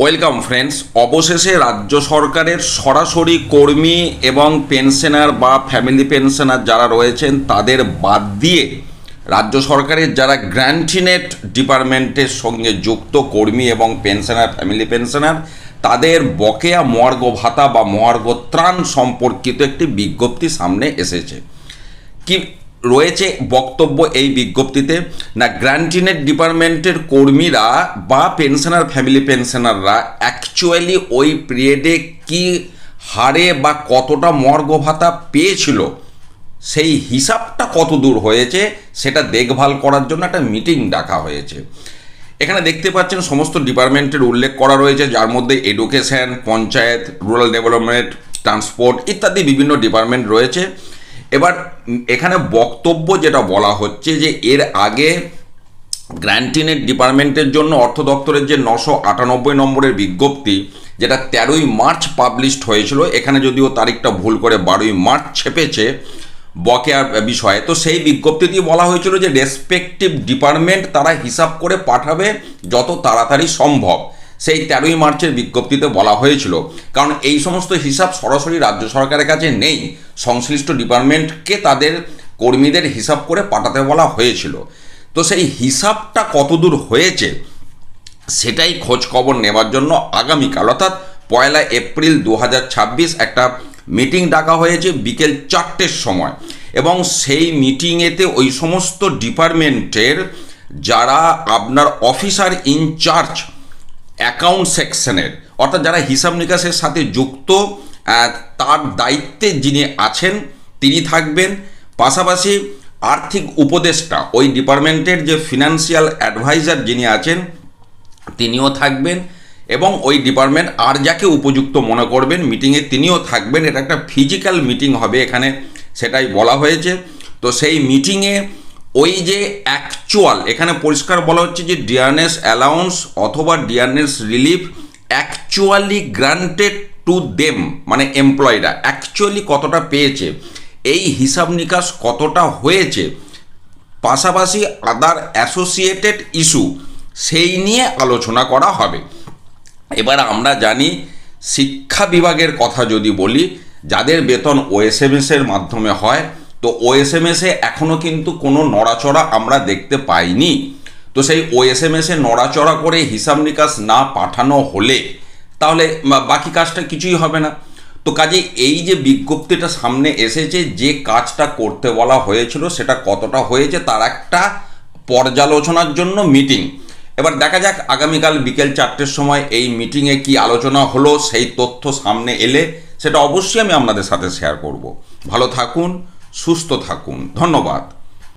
Welcome friends. অবশেষে রাজ্য সরকারের সরাসরি কর্মী এবং পেনশনার বা ফ্যামিলি পেনশনার যারা রয়েছেন তাদের বাদ দিয়ে রাজ্য সরকারের যারা গ্র্যান্টিনেট ডিপার্টমেন্টের সঙ্গে যুক্ত কর্মী এবং পেনশনার ফ্যামিলি পেনশনার তাদের বকেয়া মহার্ঘ ভাতা বা মহার্ঘ ত্রাণ সম্পর্কিত একটি বিজ্ঞপ্তি সামনে এসেছে। কি রয়েছে বক্তব্য এই বিজ্ঞপ্তিতে? না, গ্র্যান্টিনেট ডিপার্টমেন্টের কর্মীরা বা পেনশনার ফ্যামিলি পেনশনাররা অ্যাকচুয়ালি ওই পিরিয়ডে কি হারে বা কতটা মহার্ঘ ভাতা পেয়েছিল সেই হিসাবটা কত দূর হয়েছে সেটা দেখভাল করার জন্য একটা মিটিং ডাকা হয়েছে। এখানে দেখতে পাচ্ছেন সমস্ত ডিপার্টমেন্টের উল্লেখ করা রয়েছে, যার মধ্যে education, panchayat, rural development, transport ইত্যাদি বিভিন্ন ডিপার্টমেন্ট রয়েছে। এবার এখানে বক্তব্য যেটা বলা হচ্ছে যে এর আগে গ্র্যান্টিনেট ডিপার্টমেন্টের জন্য অর্থ দপ্তরের যে 998 নম্বরের বিজ্ঞপ্তি, যেটা 13ই মার্চ পাবলিশড হয়েছিল, এখানে যদিও তারিখটা ভুল করে 12ই মার্চ ছেপেছে বকেয়ার বিষয়ে, তো সেই বিজ্ঞপ্তিটি বলা হয়েছিল যে রেসপেক্টিভ ডিপার্টমেন্ট তারা হিসাব করে পাঠাবে যত তাড়াতাড়ি সম্ভব। সেই 13ই মার্চের বিজ্ঞপ্তিতে বলা হয়েছিল, কারণ এই সমস্ত হিসাব সরাসরি রাজ্য সরকারের কাছে নেই, সংশ্লিষ্ট ডিপার্টমেন্টকে তাদের কর্মীদের হিসাব করে পাঠাতে বলা হয়েছিল। তো সেই হিসাবটা কতদূর হয়েছে সেটাই খোঁজ খবর নেওয়ার জন্য আগামীকাল অর্থাৎ 1 এপ্রিল 2026 একটা মিটিং ডাকা হয়েছে বিকেল 4টের সময়, এবং সেই মিটিংয়েতে ওই সমস্ত ডিপার্টমেন্টের যারা আপনার অফিসার ইনচার্জ অ্যাকাউন্ট সেকশনের অর্থাৎ যারা হিসাব নিকাশের সাথে যুক্ত তার দায়িত্বে যিনি আছেন তিনি থাকবেন, পাশাপাশি আর্থিক উপদেষ্টা ওই ডিপার্টমেন্টের যে ফিনান্সিয়াল অ্যাডভাইজার যিনি আছেন তিনিও থাকবেন, এবং ওই ডিপার্টমেন্ট আর যাকে উপযুক্ত মনে করবেন মিটিংয়ে তিনিও থাকবেন। এটা একটা ফিজিক্যাল মিটিং হবে এখানে, সেটাই বলা হয়েছে। তো সেই মিটিংয়ে ওই যে অ্যাকচুয়াল, এখানে পরিষ্কার বলা হচ্ছে যে ডিয়ারনেস অ্যালাউন্স অথবা dearness relief actually granted to them, মানে এমপ্লয়িরা অ্যাকচুয়ালি কতটা পেয়েছে, এই হিসাব নিকাশ কতটা হয়েছে, পাশাপাশি আদার অ্যাসোসিয়েটেড ইস্যু সেই নিয়ে আলোচনা করা হবে। এবার আমরা জানি শিক্ষা বিভাগের কথা যদি বলি, যাদের বেতন ওএসএমএসের মাধ্যমে হয়, তো ওএসএমএসে এখনও কিন্তু কোনো নড়াচড়া আমরা দেখতে পাইনি। তো সেই ওএসএমএসে নড়াচড়া করে হিসাব নিকাশ না পাঠানো হলে তাহলে বাকি কাজটা কিছুই হবে না। তো কাজে এই যে বিজ্ঞপ্তিটা সামনে এসেছে, যে কাজটা করতে বলা হয়েছিল সেটা কতটা হয়েছে তার একটা পর্যালোচনার জন্য মিটিং। এবার দেখা যাক আগামীকাল বিকেল 4টের সময় এই মিটিংয়ে কি আলোচনা হলো, সেই তথ্য সামনে এলে সেটা অবশ্যই আমি আপনাদের সাথে শেয়ার করব। ভালো থাকুন, সুস্থ থাকুন, ধন্যবাদ।